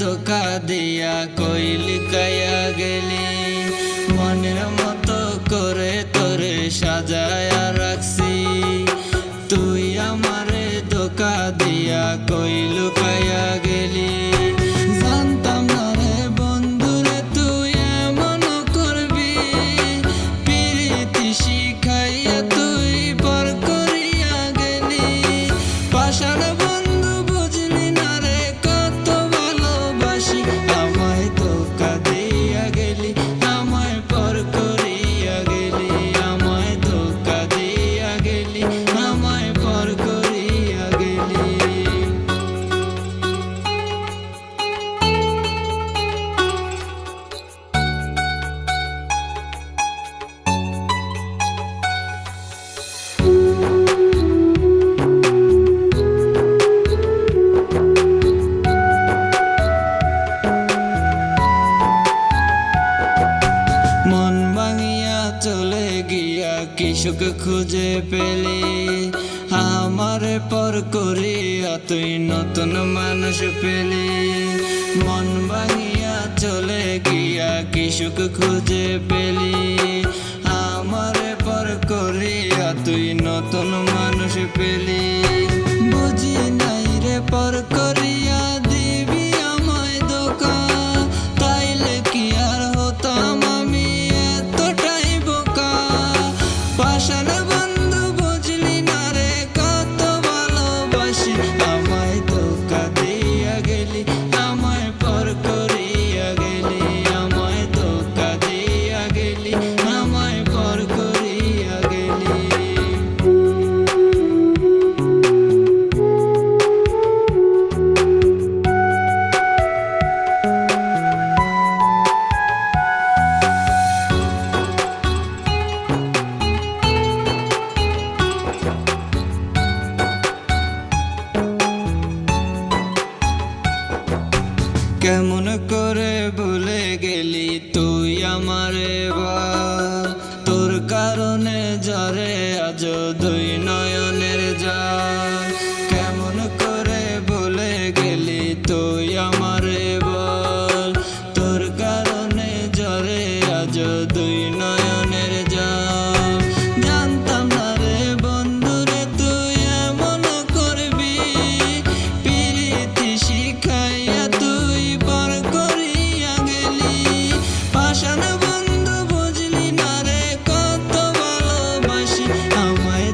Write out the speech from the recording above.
ধোকা দিয়া কইলি কায়া গেলি। মনের মতো করে তোরে সাজায়া রাখছি, তুই আমারে ধোকা দিয়া কইলু কায়া গেলি। জানতাম না রে বন্ধুরে তুই এমন করবি, প্রীতি শিখাইয়া তুই পর করিয়া গেলি। পাষাণ বন্ধু বুঝলি না রে কত ভালোবাসি, আমায় ধোকা দিয়া গেলি, আমায় পর করিয়া গেলি। আমায় ধোকা দিয়া গেলি, আমায় পর করিয়া গেলি। মন ভাঙিয়া চলে গিয়া কি সুখ খুঁজে পেলি, আমারে পর করিয়া তুই নতুন মানুষ পেলি। মন ভাঙিয়া চলে গিয়া কি সুখ খুঁজে পেলি, আমারে পর করিয়া তুই নতুন মানুষ পেলি। বুঝি নাই রে পর করিয়া দিবি আমায় ধোকা, তাইলে কি আর হতাম আমি এতটাই বোকা। পাষাণ বন্ধু বুঝলি না রে কত ভালোবাসি, আমায় ধোকা দিয়া গেলি, আমায় পর করিয়া গেলি। আমায় ধোকা দিয়া গেলি, আমায় পর করিয়া গেলি। কেমন করে ভুলে গেলি তুই আমারে বল, তোর কারণে ঝরে আজ দুই নয়নের জল। কেমন করে ভুলে গেলি তুই আমারে বল, তোর কারণে ঝরে আজ দুই নয়নের জল। জানতাম না রে বন্ধুরে তুই এমন করবি, প্রীতি শিখাইয়া তুই পর করিয়া গেলি। পাষাণ বন্ধু বুঝলি না রে কত ভালোবাসি, আমায়